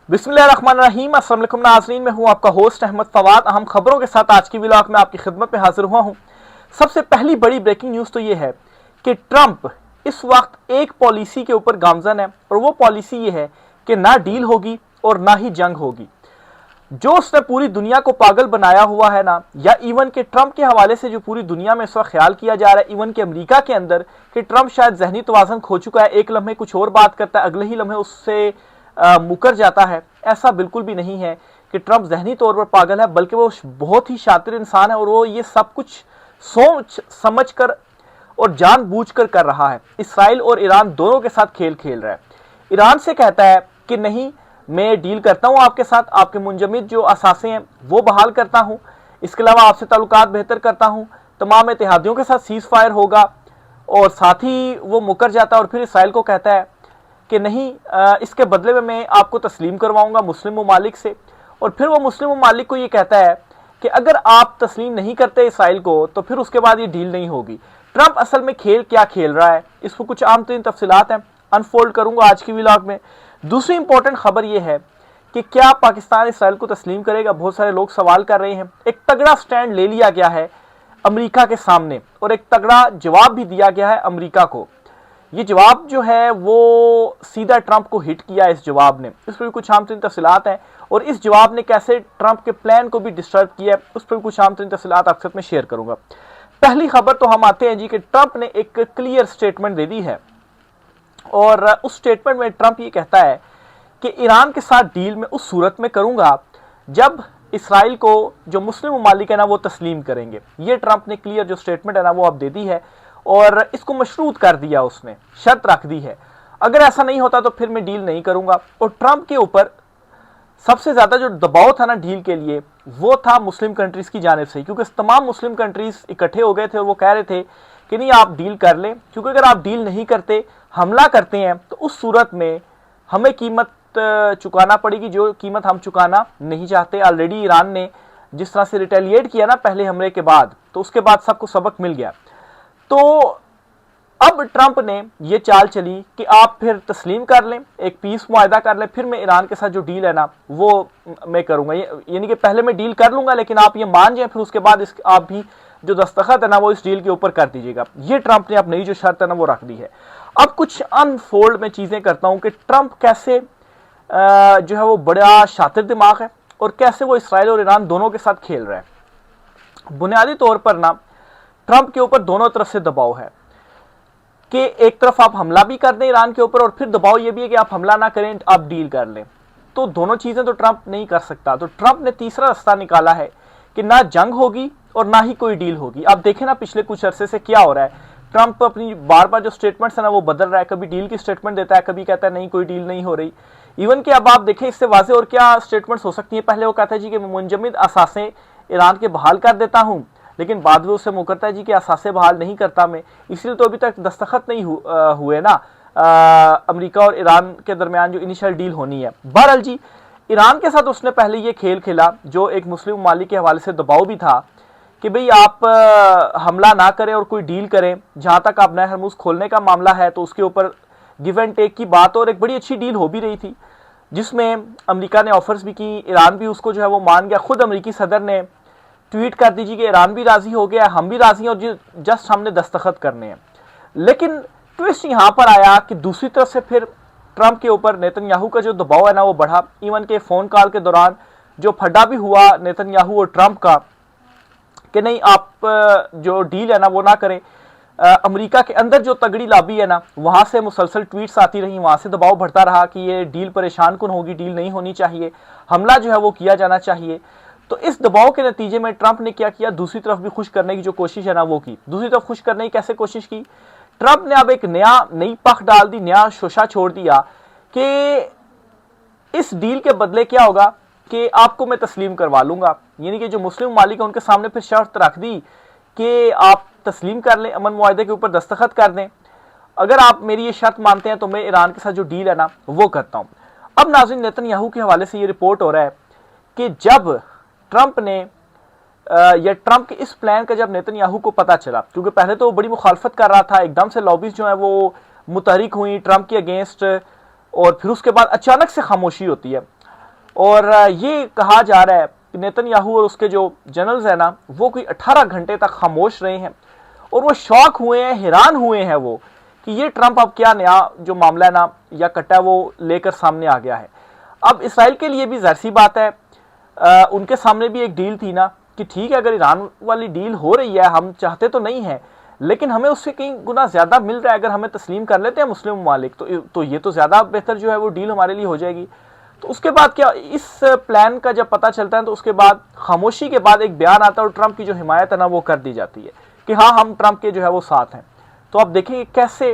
बिस्मिल्लाहिर्रहमानिर्रहीम। अस्सलाम वालेकुम नाज़रीन, मैं हूं आपका होस्ट अहमद फवाद। अहम खबरों के साथ आज की व्लॉग में आपकी खिदमत में हाजिर हुआ हूं। सबसे पहली बड़ी ब्रेकिंग न्यूज़ तो ये है कि ट्रंप इस वक्त एक पॉलिसी के ऊपर गामजन है और वो पॉलिसी ये है कि ना डील होगी और ना ही जंग होगी। जो उसने पूरी दुनिया को पागल बनाया हुआ है ना, या इवन के ट्रंप के हवाले से जो पूरी दुनिया में इस वक्त ख्याल किया जा रहा है, इवन के अमेरिका के अंदर, कि ट्रंप शायद जहनी तवाज़ुन खो चुका है, एक लम्हे कुछ और बात करता है, अगले ही लम्हे उससे मुकर जाता है। ऐसा बिल्कुल भी नहीं है कि ट्रंप जहनी तौर पर पागल है, बल्कि वो बहुत ही शातिर इंसान है और वो ये सब कुछ सोच समझ कर और जानबूझकर कर रहा है। इसराइल और ईरान दोनों के साथ खेल खेल रहा है। ईरान से कहता है कि नहीं, मैं डील करता हूं आपके साथ, आपके मुंजमद जो असासे हैं वो बहाल करता हूं, इसके अलावा आपसे ताल्लुकात बेहतर करता हूं, तमाम इत्तेहादियों के साथ सीज फायर होगा, और साथ ही वो मुकर जाता है और फिर इसराइल को कहता है कि नहीं, इसके बदले में मैं आपको तस्लीम करवाऊंगा मुस्लिम ममालिक से। और फिर वो मुस्लिम ममालिक को ये कहता है कि अगर आप तस्लीम नहीं करते इसराइल को तो फिर उसके बाद ये डील नहीं होगी। ट्रंप असल में खेल क्या खेल रहा है, इस पर कुछ आम तरीन तफसीलात हैं, अनफोल्ड करूंगा आज की व्लॉग में। दूसरी इंपॉर्टेंट खबर यह है कि क्या पाकिस्तान इसराइल को तस्लीम करेगा। बहुत सारे लोग सवाल कर रहे हैं। एक तगड़ा स्टैंड ले लिया गया है अमेरिका के सामने और एक तगड़ा जवाब भी दिया गया है अमेरिका को। ये जवाब जो है वो सीधा ट्रंप को हिट किया इस जवाब ने। इस पर भी कुछ आम तरीन तफसीलात हैं और इस जवाब ने कैसे ट्रंप के प्लान को भी डिस्टर्ब किया है उस पर भी कुछ आम तरीन तफसीलात आपके साथ में शेयर करूंगा। पहली खबर तो हम आते हैं जी कि ट्रंप ने एक क्लियर स्टेटमेंट दे दी है और उस स्टेटमेंट में ट्रंप ये कहता है कि ईरान के साथ डील में उस सूरत में करूंगा जब इसराइल को जो मुस्लिम ममालिक है ना वो तस्लीम करेंगे। ये ट्रंप ने क्लियर जो स्टेटमेंट है ना वो अब दे दी है और इसको मशरूत कर दिया, उसने शर्त रख दी है, अगर ऐसा नहीं होता तो फिर मैं डील नहीं करूंगा। और ट्रंप के ऊपर सबसे ज्यादा जो दबाव था ना डील के लिए वो था मुस्लिम कंट्रीज की जानिब से, क्योंकि तमाम मुस्लिम कंट्रीज इकट्ठे हो गए थे और वो कह रहे थे कि नहीं, आप डील कर लें, क्योंकि अगर आप डील नहीं करते, हमला करते हैं, तो उस सूरत में हमें कीमत चुकाना पड़ेगी, जो कीमत हम चुकाना नहीं चाहते। ऑलरेडी ईरान ने जिस तरह से रिटेलिएट किया ना पहले हमले के बाद, तो उसके बाद सबको सबक मिल गया। तो अब ट्रंप ने ये चाल चली कि आप फिर तस्लीम कर लें, एक पीस मुआहदा कर लें, फिर मैं ईरान के साथ जो डील है ना वो मैं करूंगा। यानी कि पहले मैं डील कर लूंगा लेकिन आप ये मान जाए, फिर उसके बाद आप भी जो दस्तखत है ना वो इस डील के ऊपर कर दीजिएगा। ये ट्रंप ने अपनी जो शर्त है ना वो रख दी है। अब कुछ अनफोल्ड में चीजें करता हूं कि ट्रंप कैसे जो है वो बड़ा शातिर दिमाग है और कैसे वो इसराइल और ईरान दोनों के साथ खेल रहा है। बुनियादी तौर पर ना ट्रंप के ऊपर दोनों तरफ से दबाव है कि एक तरफ आप हमला भी कर दें ईरान के ऊपर और फिर दबाव ये भी है कि आप हमला ना करें, आप डील कर लें। तो दोनों चीजें तो ट्रंप नहीं कर सकता। तो ट्रंप ने तीसरा रास्ता निकाला है कि ना जंग होगी और ना ही कोई डील होगी। आप देखें ना पिछले कुछ अरसे से क्या हो रहा है, ट्रंप अपनी बार बार जो स्टेटमेंट्स है ना वो बदल रहा है। कभी डील की स्टेटमेंट देता है, कभी कहता है नहीं कोई डील नहीं हो रही। इवन कि अब आप देखें इससे वाजे और क्या स्टेटमेंट्स हो सकती है। पहले वो कहता है जी कि मुंजमद असासे ईरान के बहाल कर देता हूं, लेकिन बाद में उससे मुकरता है जी कि असासे बहाल नहीं करता मैं, इसलिए तो अभी तक दस्तखत नहीं हुए ना अमेरिका और ईरान के दरमियान जो इनिशियल डील होनी है। बहरहाल जी ईरान के साथ उसने पहले ये खेल खेला जो एक मुस्लिम ममालिक के हवाले से दबाव भी था कि भाई आप हमला ना करें और कोई डील करें। जहां तक आप नए हरमुज खोलने का मामला है तो उसके ऊपर गिव एंड टेक की बात और एक बड़ी अच्छी डील हो भी रही थी, जिसमें अमेरिका ने ऑफर्स भी की, ईरान भी उसको जो है वो मान गया। खुद अमेरिकी सदर ने ट्वीट कर दीजिए कि ईरान भी राजी हो गया, हम भी राजी हैं और जस्ट हमने दस्तखत करने हैं। लेकिन ट्विस्ट यहां पर आया कि दूसरी तरफ से फिर ट्रंप के ऊपर नेतन्याहू का जो दबाव है ना वो बढ़ा। इवन के फोन कॉल के दौरान जो फड्डा भी हुआ नेतन्याहू और ट्रंप का कि नहीं आप जो डील है ना वो ना करें। अमेरिका के अंदर जो तगड़ी लॉबी है ना वहां से मुसलसल ट्वीट्स आती रही, वहां से दबाव बढ़ता रहा कि ये डील परेशान कुन होगी, डील नहीं होनी चाहिए, हमला जो है वो किया जाना चाहिए। तो इस दबाव के नतीजे में ट्रंप ने क्या किया, दूसरी तरफ भी खुश करने की जो कोशिश है ना वो की। दूसरी तरफ खुश करने की कैसे कोशिश की, ट्रंप ने अब एक नई पख डाल दी, नया शोशा छोड़ दिया कि इस डील के बदले क्या होगा कि आपको मैं तस्लीम करवा लूंगा। यानी कि जो मुस्लिम मालिक है उनके सामने फिर शर्त रख दी कि आप तस्लीम कर लें, अमन मुआहदे के ऊपर दस्तखत कर दें, अगर आप मेरी ये शर्त मानते हैं तो मैं ईरान के साथ जो डील है ना वो करता हूं। अब नाज़रीन नेतन्याहू के हवाले से ये रिपोर्ट हो रहा है कि जब ट्रंप ने या ट्रंप के इस प्लान का जब नेतन्याहू को पता चला, क्योंकि पहले तो वो बड़ी मुखालफत कर रहा था, एकदम से लॉबीज जो है वो मुतहरिक हुई ट्रंप के अगेंस्ट और फिर उसके बाद अचानक से खामोशी होती है। और ये कहा जा रहा है कि नेतन्याहू और उसके जो जनरल्स हैं ना, वो कोई 18 घंटे तक खामोश रहे हैं और वो शॉक हुए हैं, हैरान हुए हैं वो कि ये ट्रंप अब क्या नया जो मामला है ना या कट्टा वो लेकर सामने आ गया है। अब इसराइल के लिए भी जाहिर सी बात है, उनके सामने भी एक डील थी ना कि ठीक है, अगर ईरान वाली डील हो रही है, हम चाहते तो नहीं है लेकिन हमें उससे कई गुना ज्यादा मिल रहा है, अगर हमें तस्लीम कर लेते हैं मुस्लिम ममालिक तो ये तो ज्यादा बेहतर जो है वो डील हमारे लिए हो जाएगी। तो उसके बाद क्या, इस प्लान का जब पता चलता है तो उसके बाद खामोशी के बाद एक बयान आता है और ट्रंप की जो हिमायत है ना वो कर दी जाती है कि हाँ, हम ट्रंप के जो है वो साथ हैं। तो आप देखेंगे कैसे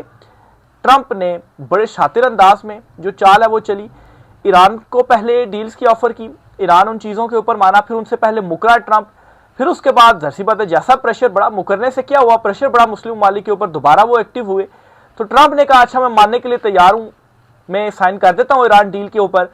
ट्रंप ने बड़े शातिर अंदाज में जो चाल है वो चली। ईरान को पहले डील्स की ऑफर की, ईरान उन चीज़ों के ऊपर माना, फिर उनसे पहले मुकरा ट्रंप, फिर उसके बाद जाहिर सी बात है जैसा प्रेशर बढ़ा, मुकरने से क्या हुआ, प्रेशर बढ़ा मुस्लिम ममालिक के ऊपर, दोबारा वो एक्टिव हुए। तो ट्रंप ने कहा अच्छा मैं मानने के लिए तैयार हूँ, मैं साइन कर देता हूँ ईरान डील के ऊपर,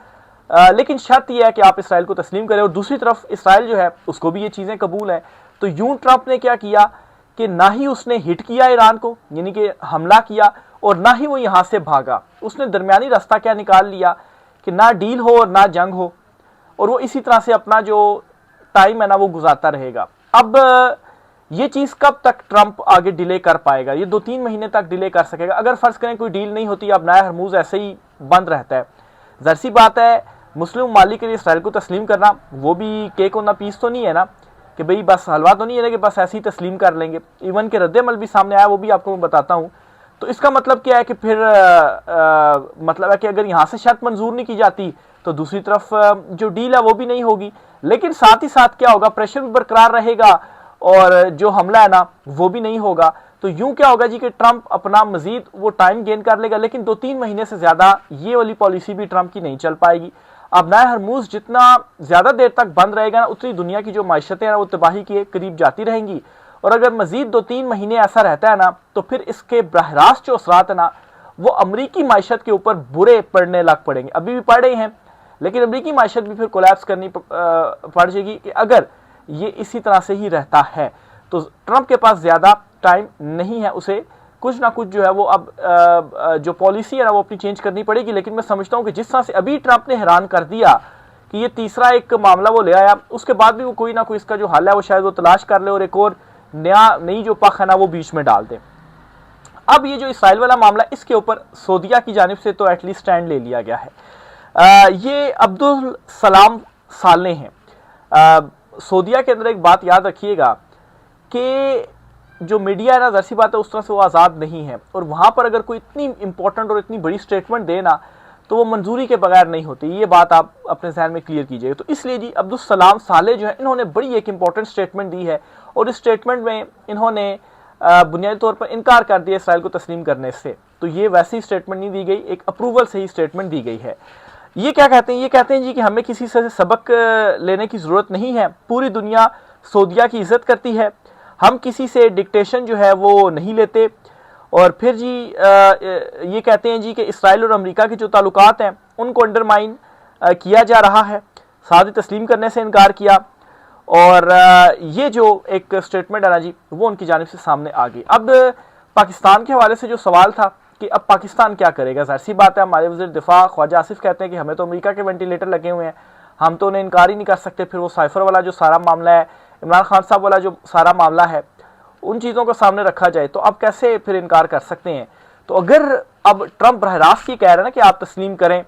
लेकिन शर्त यह है कि आप इसराइल को तस्लीम करें। और दूसरी तरफ इसराइल जो है उसको भी ये चीज़ें कबूल है। तो यूं ट्रंप ने क्या किया कि ना ही उसने हिट किया ईरान को, यानी कि हमला किया, और ना ही वो यहाँ से भागा। उसने दरमियानी रास्ता क्या निकाल लिया कि ना डील हो और ना जंग हो, और वो इसी तरह से अपना जो टाइम है ना वो गुजारता रहेगा। अब ये चीज़ कब तक ट्रंप आगे डिले कर पाएगा? ये 2-3 महीने तक डिले कर सकेगा। अगर फर्ज करें कोई डील नहीं होती, अब नया हरमूज ऐसे ही बंद रहता है, जाहिर सी बात है मुस्लिम ममालिक के लिए इसराइल को तस्लीम करना वो भी केक ऑन द पीस तो नहीं है ना, कि भाई बस हलवा तो नहीं है ना कि बस ऐसे ही तस्लीम कर लेंगे। इवन के रद्द-ए-अमल भी सामने आया, वो भी आपको मैं बताता हूँ। तो इसका मतलब क्या है कि फिर मतलब है कि अगर यहाँ से शर्त मंजूर नहीं की जाती तो दूसरी तरफ जो डील है वो भी नहीं होगी। लेकिन साथ ही साथ क्या होगा, प्रेशर भी बरकरार रहेगा और जो हमला है ना वो भी नहीं होगा। तो यूं क्या होगा जी कि ट्रंप अपना मजीद वो टाइम गेन कर लेगा, लेकिन 2-3 महीने से ज्यादा ये वाली पॉलिसी भी ट्रंप की नहीं चल पाएगी। अब नया हरमूज जितना ज्यादा देर तक बंद रहेगा ना, उतनी दुनिया की जो माइशतें हैं वो तबाही के करीब जाती रहेंगी। और अगर मजीद 2-3 महीने ऐसा रहता है ना तो फिर इसके बरह रास्त जो असरात है ना वो अमरीकी माइशत के ऊपर बुरे पड़ने लग पड़ेंगे। अभी भी पड़ रहे हैं, लेकिन अमरीकी माइशत भी फिर कोलैप्स करनी पड़ जाएगी कि अगर ये इसी तरह से ही रहता है। तो ट्रंप के पास ज़्यादा टाइम नहीं है, उसे कुछ ना कुछ जो है वो अब जो पॉलिसी है ना वो अपनी चेंज करनी पड़ेगी। लेकिन मैं समझता हूँ कि जिस तरह से अभी ट्रंप ने हैरान कर दिया कि ये तीसरा एक मामला वो ले आया, उसके बाद भी वो कोई ना कोई इसका जो हल है वो शायद वो तलाश कर ले और एक और नई जो पख है ना वो बीच में डाल दे। अब ये जो इसराइल वाला मामला, इसके ऊपर सऊदीया की जानिब से तो एटलीस्ट स्टैंड ले लिया गया है। ये अब्दुल सलाम साले हैं। सऊदीया के अंदर एक बात याद रखिएगा कि जो मीडिया है ना, ज़ाहिर सी बात है उस तरह से वो आज़ाद नहीं है, और वहाँ पर अगर कोई इतनी इंपॉर्टेंट और इतनी बड़ी स्टेटमेंट दे ना तो वो मंजूरी के बगैर नहीं होती। ये बात आप अपने जहन में क्लियर कीजिएगा। तो इसलिए जी अब्दुल सलाम साले जो है इन्होंने बड़ी एक इंपॉर्टेंट स्टेटमेंट दी है, और इस स्टेटमेंट में इन्होंने बुनियादी तौर पर इनकार कर दिया इसराइल को तस्लीम करने से। तो ये वैसी स्टेटमेंट नहीं दी गई, एक अप्रूवल से ही स्टेटमेंट दी गई है। ये क्या कहते हैं? ये कहते हैं जी कि हमें किसी से सबक लेने की ज़रूरत नहीं है, पूरी दुनिया सऊदीया की इज़्ज़त करती है, हम किसी से डिक्टेशन जो है वो नहीं लेते। और फिर जी ये कहते हैं जी कि इसराइल और अमेरिका के जो ताल्लुकात हैं उनको अंडरमाइन किया जा रहा है, साथ ही तस्लीम करने से इनकार किया। और ये जो एक स्टेटमेंट है ना जी वो उनकी जानिब से सामने आ गई। अब पाकिस्तान के हवाले से जो सवाल था कि अब पाकिस्तान क्या करेगा, ज़ाहिर सी बात है हमारे वज़ीर दिफा ख्वाजा आसिफ कहते हैं कि हमें तो अमेरिका के वेंटिलेटर लगे हुए हैं, हम तो उन्हें इनकार ही नहीं कर सकते। फिर वो साइफर वाला जो सारा मामला है, इमरान खान साहब वाला जो सारा मामला है, उन चीज़ों को सामने रखा जाए तो अब कैसे फिर इनकार कर सकते हैं? तो अगर अब ट्रंप बरह रास्त ये कह रहे हैं ना कि आप तस्लीम करें,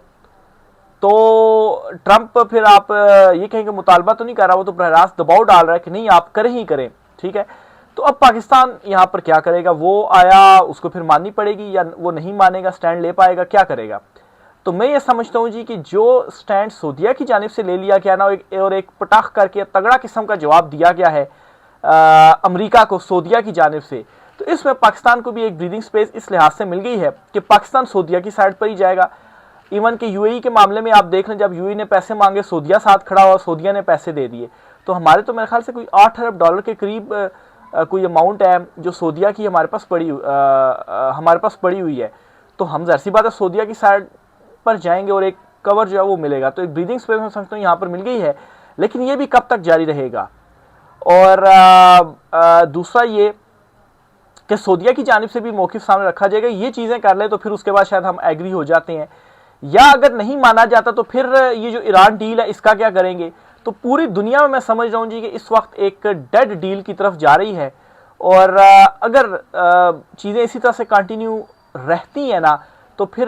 तो ट्रंप फिर आप ये कहेंगे मुतालबा तो नहीं कर रहा, वो तो बरह रास्त दबाव डाल रहा है कि नहीं आप करें ही करें, ठीक है। तो अब पाकिस्तान यहाँ पर क्या करेगा? वो आया, उसको फिर माननी पड़ेगी या वो नहीं मानेगा, स्टैंड ले पाएगा, क्या करेगा? तो मैं ये समझता हूँ जी कि जो स्टैंड सऊदीया की जानिब से ले लिया गया ना और एक पटाख करके तगड़ा किस्म का जवाब दिया गया है अमेरिका को सऊदीया की जानिब से, तो इसमें पाकिस्तान को भी एक ब्रीदिंग स्पेस इस लिहाज से मिल गई है कि पाकिस्तान सऊदीया की साइड पर ही जाएगा। इवन कि यूएई के मामले में आप देख लें, जब यूएई ने पैसे मांगे सऊदीया साथ खड़ा हुआ, सऊदीया ने पैसे दे दिए। तो हमारे तो मेरे ख्याल से कोई 8 अरब डॉलर के करीब कोई अमाउंट है जो सऊदीया की हमारे पास पड़ी हुई है। तो हम ज़ाहिर सी बात है सऊदीया की साइड पर जाएंगे और एक कवर जो है वो मिलेगा। तो एक ब्रीदिंग स्पेस मैं समझता हूँ यहाँ पर मिल गई है, लेकिन ये भी कब तक जारी रहेगा? और दूसरा ये कि सऊदीया की जानिब से भी मौक़िफ़ सामने रखा जाएगा, ये चीज़ें कर ले तो फिर उसके बाद शायद हम एग्री हो जाते हैं या अगर नहीं माना जाता तो फिर ये जो ईरान डील है इसका क्या करेंगे। तो पूरी दुनिया में मैं समझ रहा हूँ जी कि इस वक्त एक डेड डील की तरफ जा रही है, और अगर चीज़ें इसी तरह से कंटिन्यू रहती हैं ना तो फिर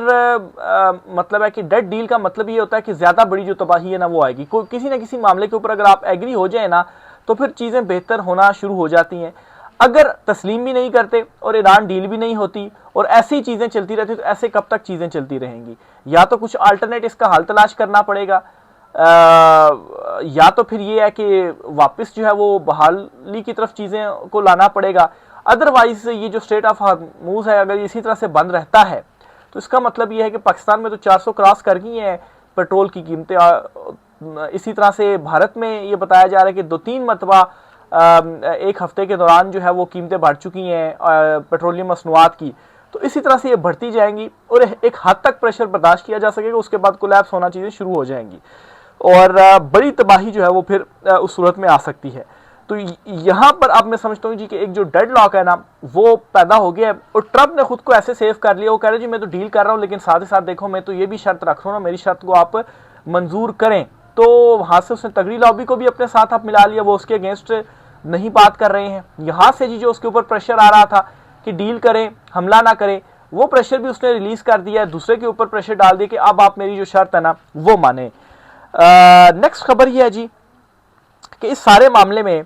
मतलब है कि डेड डील का मतलब ये होता है कि ज़्यादा बड़ी जो तबाही है ना वो आएगी। कोई किसी न किसी मामले के ऊपर अगर आप एग्री हो जाए ना तो फिर चीज़ें बेहतर होना शुरू हो जाती हैं। अगर तस्लीम भी नहीं करते और ईरान डील भी नहीं होती और ऐसी चीज़ें चलती रहती तो ऐसे कब तक चीज़ें चलती रहेंगी। या तो कुछ अल्टरनेट इसका हल तलाश करना पड़ेगा, या तो फिर ये है कि वापस जो है वो बहाली की तरफ चीज़ें को लाना पड़ेगा। अदरवाइज ये जो स्ट्रेट ऑफ हार्मूज है अगर इसी तरह से बंद रहता है तो इसका मतलब ये है कि पाकिस्तान में तो 400 क्रॉस कर गई हैं पेट्रोल की कीमतें। इसी तरह से भारत में ये बताया जा रहा है कि 2-3 मरतबा एक हफ्ते के दौरान जो है वो कीमतें बढ़ चुकी हैं पेट्रोलियम मसनूआत की। तो इसी तरह से ये बढ़ती जाएंगी और एक हद तक प्रेशर बर्दाश्त किया जा सकेगा, उसके बाद कोलैप्स होना चीज़ें शुरू हो जाएंगी और बड़ी तबाही जो है वो फिर उस सूरत में आ सकती है। तो यहाँ पर अब मैं समझता हूँ जी कि एक जो डेड लॉक है ना वो पैदा हो गया है और ट्रंप ने खुद को ऐसे सेव कर लिया। वो कह रहे जी मैं तो डील कर रहा हूँ लेकिन साथ ही साथ देखो मैं तो ये भी शर्त रख रहा हूँ ना, मेरी शर्त को आप मंजूर करें। तो वहाँ से उसने तगड़ी लॉबी को भी अपने साथ आप मिला लिया, वो उसके अगेंस्ट नहीं बात कर रहे हैं। यहाँ से जी जो उसके ऊपर प्रेशर आ रहा था कि डील करें हमला ना करें, वो प्रेशर भी उसने रिलीज कर दिया है, दूसरे के ऊपर प्रेशर डाल दिया कि अब आप मेरी जो शर्त है ना वो माने। नेक्स्ट खबर ये है जी कि इस सारे मामले में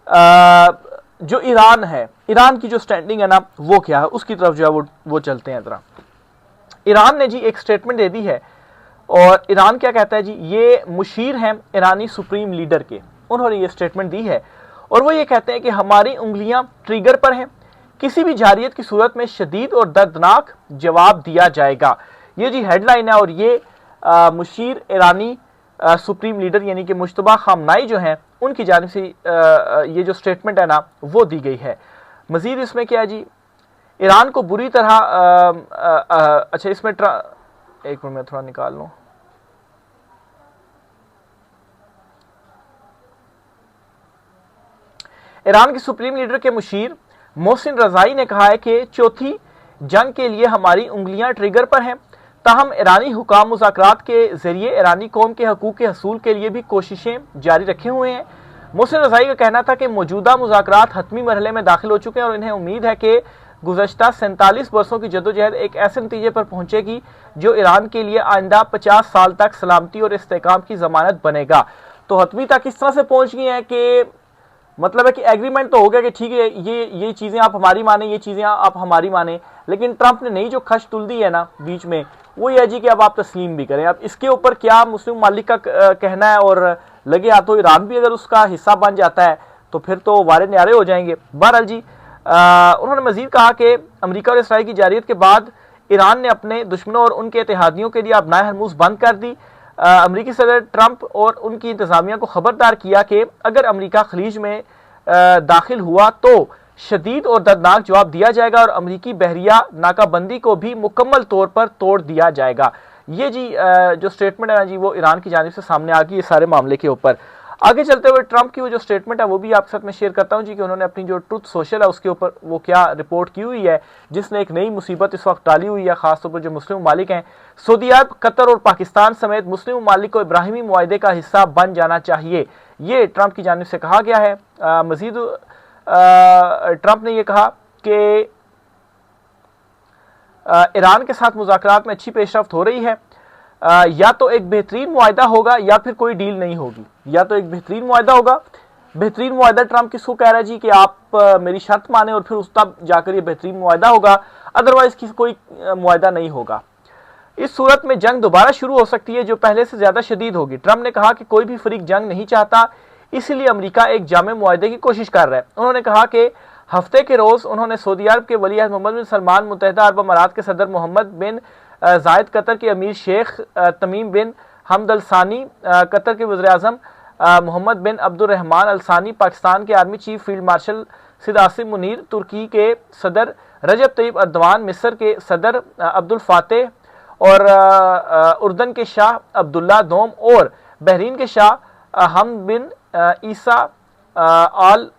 जो ईरान है, ईरान की जो स्टैंडिंग है ना वो क्या है उसकी तरफ जो है वो चलते हैं जरा। ईरान ने जी एक स्टेटमेंट दे दी है और ईरान क्या कहता है जी, ये मुशीर हैं ईरानी सुप्रीम लीडर के, उन्होंने ये स्टेटमेंट दी है और वो ये कहते हैं कि हमारी उंगलियां ट्रिगर पर हैं, किसी भी जारियत की सूरत में शदीद और दर्दनाक जवाब दिया जाएगा। ये जी हेडलाइन है और ये मुशीर ईरानी सुप्रीम लीडर यानी कि मुश्तबा खामनाई जो हैं उनकी जानिब से ये जो स्टेटमेंट है ना वो दी गई है। मजीद इसमें क्या है जी, ईरान को बुरी तरह अच्छा इसमें एक मिनट में थोड़ा निकाल लूँ। ईरान के सुप्रीम लीडर के मुशीर मोहसिन रजाई ने कहा है कि चौथी जंग के लिए हमारी उंगलियां ट्रिगर पर हैं, ताहम ईरानी हुकाम मुज़ाकरात के जरिए ईरानी कौम के हकूक़ के हसूल के लिए भी कोशिशें जारी रखे हुए हैं। मोहसिन रजाई का कहना था कि मौजूदा मुज़ाकरात हतमी मरहले में दाखिल हो चुके हैं और इन्हें उम्मीद है कि गुज़श्ता 47 वर्षों की जद्दोजहद एक ऐसे नतीजे पर पहुंचेगी जो ईरान के लिए आइंदा 50 साल तक सलामती और इस्तेकाम की जमानत बनेगा। तो हतमी तक इस तरह से पहुंच गई हैं कि मतलब है कि एग्रीमेंट तो हो गया कि ठीक है ये चीज़ें आप हमारी माने, ये चीज़ें आप हमारी माने, लेकिन ट्रंप ने नई जो खश तुल दी है ना बीच में वो ये है जी कि अब आप तस्लीम भी करें। अब इसके ऊपर क्या मुस्लिम मालिक का कहना है और लगे हाथों ईरान भी अगर उसका हिस्सा बन जाता है तो फिर तो वारे न्यारे हो जाएंगे। बहरहाल जी उन्होंने मजीद कहा कि अमेरिका और इसराइल की जारियत के बाद ईरान ने अपने दुश्मनों और उनके इत्तेहादियों के लिए अपनाए हरमूज बंद कर दी। अमेरिकी सदर ट्रंप और उनकी इंतजामिया को खबरदार किया कि अगर अमेरिका खलीज में दाखिल हुआ तो शदीद और दर्दनाक जवाब दिया जाएगा और अमेरिकी बहरिया नाकाबंदी को भी मुकम्मल तौर पर तोड़ दिया जाएगा। ये जी जो स्टेटमेंट है ना जी वो ईरान की जानिब से सामने आ गई ये सारे मामले के ऊपर। आगे चलते हुए ट्रंप की वो जो स्टेटमेंट है वो भी आपके साथ मैं शेयर करता हूँ जी कि उन्होंने अपनी जो ट्रुथ सोशल है उसके ऊपर वो क्या रिपोर्ट की हुई है जिसने एक नई मुसीबत इस वक्त डाली हुई है, खासतौर पर जो मुस्लिम ममालिक हैं। सऊदी अरब, कतर और पाकिस्तान समेत मुस्लिम ममालिक को इब्राहिमी मुआहदे का हिस्सा बन जाना चाहिए, ये ट्रंप की जानिब से कहा गया है। मजीद ट्रंप ने यह कहा कि ईरान के साथ मुज़ाकरात में अच्छी पेशरफ्त हो रही है, या तो एक बेहतरीन मुआहदा होगा या फिर कोई डील नहीं होगी, या तो एक बेहतरीन मुआहदा होगा। बेहतरीन मुआहदा ट्रंप किसको कह रहा है जी कि आप मेरी शर्त माने और फिर उस तब जाकर ये बेहतरीन मुआहदा होगा, अदरवाइज किसी कोई मुआहदा नहीं होगा। इस सूरत में जंग दोबारा शुरू हो सकती है जो पहले से ज्यादा शदीद होगी। ट्रंप ने कहा कि कोई भी फरीक जंग नहीं चाहता, इसलिए अमेरिका एक जामे मुआहदे की कोशिश कर रहा है। उन्होंने कहा कि हफ्ते के रोज उन्होंने सऊदी अरब के वली अहद मोहम्मद बिन सलमान, मुत्तहिदा अरब अमारात के सदर मोहम्मद बिन जायद, कतर के अमीर शेख तमीम बिन हमद अल सानी, कतर के वज़ीर आज़म मोहम्मद बिन अब्दुर्रहमान अल सानी, पाकिस्तान के army chief field marshal Syed Asim Munir, तुर्की के सदर रजब तय्यब अर्दवान, मिस्र के सदर अब्दुल फातेह और उर्दन के शाह अब्दुल्ला दोम और बहरीन के शाह हमद बिन ईसा आल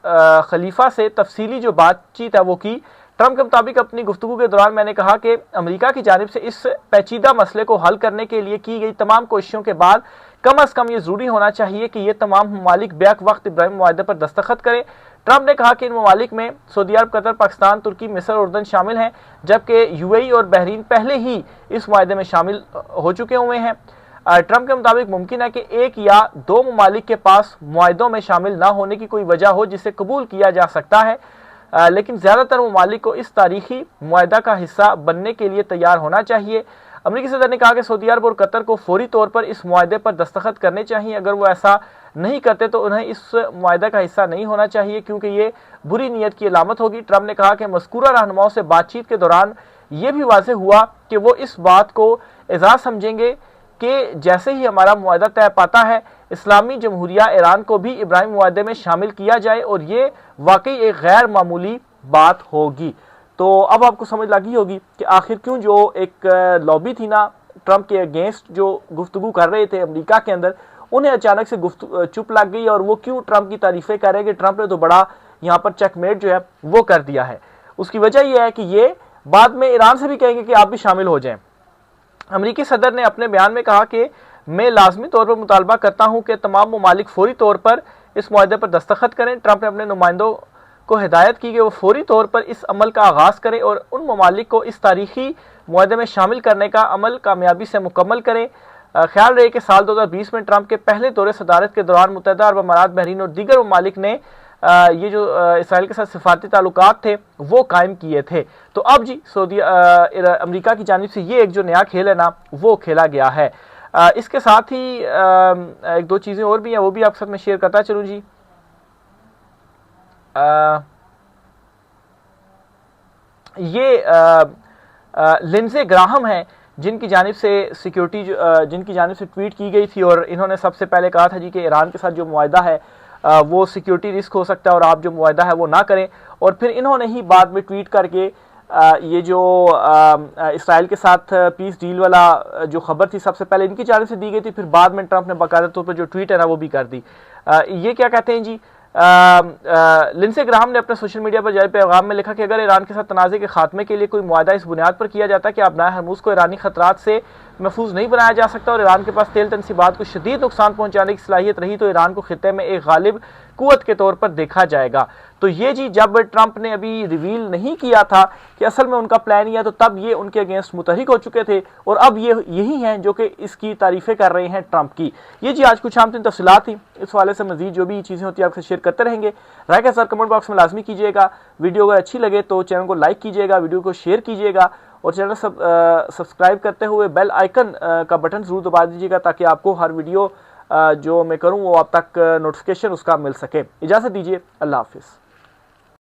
खलीफा से तफसीली जो बातचीत है वो की। ट्रंप के मुताबिक अपनी गुफ्तगू के दौरान मैंने कहा कि अमेरिका की जानिब से इस पेचीदा मसले को हल करने के लिए की गई तमाम कोशिशों के बाद कम अज कम ये जरूरी होना चाहिए कि ये तमाम ममालिक बैक वक्त इब्राहिम मुआहदे पर दस्तखत करें। ट्रंप ने कहा कि इन ममालिक में सऊदी अरब, कतर, पाकिस्तान, तुर्की, मिस्र और उर्दन शामिल हैं, जबकि यूएई और बहरीन पहले ही इस मुआहदे में शामिल हो चुके हुए हैं। ट्रंप के मुताबिक मुमकिन है कि एक या दो ममालिक के पास मुआहदों में शामिल न होने की कोई वजह हो जिसे कबूल किया जा सकता है, लेकिन ज़्यादातर ममालिक को इस तारीखी मुआहदा का हिस्सा बनने के लिए तैयार होना चाहिए। अमेरिकी सदर ने कहा कि सऊदी अरब और कतर को फौरी तौर पर इस मुआहदे पर दस्तखत करने चाहिए। अगर वो ऐसा नहीं करते तो उन्हें इस मुआहदा का हिस्सा नहीं होना चाहिए, क्योंकि ये बुरी नीयत की अलामत होगी। ट्रंप ने कहा कि मज़कूरा रहनुमाओं से बातचीत के दौरान ये भी वाज़ेह हुआ कि वो इस बात को एजाज़ समझेंगे कि जैसे ही हमारा मुआहदा तय पाता है, इस्लामी जमहूरिया ईरान को भी इब्राहिम मुआहदे में शामिल किया जाए, और ये वाकई एक गैर मामूली बात होगी। तो अब आपको समझ लगी होगी कि आखिर क्यों जो एक लॉबी थी ना ट्रंप के अगेंस्ट जो गुफ्तगू कर रहे थे अमेरिका के अंदर, उन्हें अचानक से चुप लग गई, और वो क्यों ट्रंप की तारीफें कर रहे हैं कि ट्रंप ने तो बड़ा यहाँ पर चेकमेट जो है वो कर दिया है। उसकी वजह यह है कि ये बाद में ईरान से भी कहेंगे कि आप भी शामिल हो जाएं। अमेरिकी सदर ने अपने बयान में कहा कि मैं लाजमी तौर पर मुतालबा करता हूं कि तमाम ममालिक फौरी तौर पर इस मुआहदे पर दस्तखत करें। ट्रंप ने अपने नुमाइंदों को हिदायत की कि वो फौरी तौर पर इस अमल का आगाज़ करें और उन ममालिक को इस तारीखी मुआहदे में शामिल करने का अमल कामयाबी से मुकम्मल करें। ख्याल रहे कि साल 2020 में ट्रंप के पहले दौरे सदारत के दौरान मुत्तहिदा अरब अमारात, बहरीन और दीगर ममालिक ने ये जो इसराइल के साथ सिफारती ताल्लुकात थे वो कायम किए थे। तो अब जी अमेरिका की जानिब से ये एक जो नया खेल है ना वो खेला गया है। इसके साथ ही एक दो चीज़ें और भी हैं, वो भी आपके साथ मैं शेयर करता चलूँ जी। ये लिंडसे ग्राहम है जिनकी जानिब से जिनकी जानिब से ट्वीट की गई थी, और इन्होंने सबसे पहले कहा था जी कि ईरान के साथ जो मुआहदा है वो सिक्योरिटी रिस्क हो सकता है और आप जो मुआहदा है वो ना करें। और फिर इन्होंने ही बाद में ट्वीट करके ये जो इसराइल के साथ पीस डील वाला जो खबर थी सबसे पहले इनकी जानिब से दी गई थी, फिर बाद में ट्रंप ने बाकायदा तौर पर जो ट्वीट है ना वो भी कर दी। ये क्या कहते हैं जी, लिंडसे ग्राहम ने अपने सोशल मीडिया पर जारी पैगाम में लिखा कि अगर ईरान के साथ तनाज़े के खात्मे के लिए कोई मुआहदा इस बुनियाद पर किया जाता है कि अपनाए हरमुज़ को ईरानी खतरात से महफूज नहीं बनाया जा सकता और ईरान के पास तेल तनसीबात को शदीद नुकसान पहुंचाने की सलाहियत रही, तो ईरान को खित्ते में एक गालिब कुव्वत के तौर पर देखा जाएगा। तो ये जी जब ट्रंप ने अभी रिवील नहीं किया था कि असल में उनका प्लान ही है, तो तब ये उनके अगेंस्ट मुतहरिक हो चुके थे, और अब ये यही हैं जो कि इसकी तारीफें कर रहे हैं ट्रंप की। ये जी आज कुछ आम तीन तफसीलात थी। इस वाले से मजीद जो भी चीज़ें होती है आपसे शेयर करते रहेंगे। राय का सर कमेंट बॉक्स में लाजमी कीजिएगा। वीडियो अगर अच्छी लगे तो चैनल को लाइक कीजिएगा, वीडियो को शेयर कीजिएगा, और चैनल सब्सक्राइब करते हुए बेल आइकन का बटन जरूर दबा दीजिएगा ताकि आपको हर वीडियो जो मैं करूं वो आप तक नोटिफिकेशन उसका मिल सके। इजाज़त दीजिए, अल्लाह हाफिज़।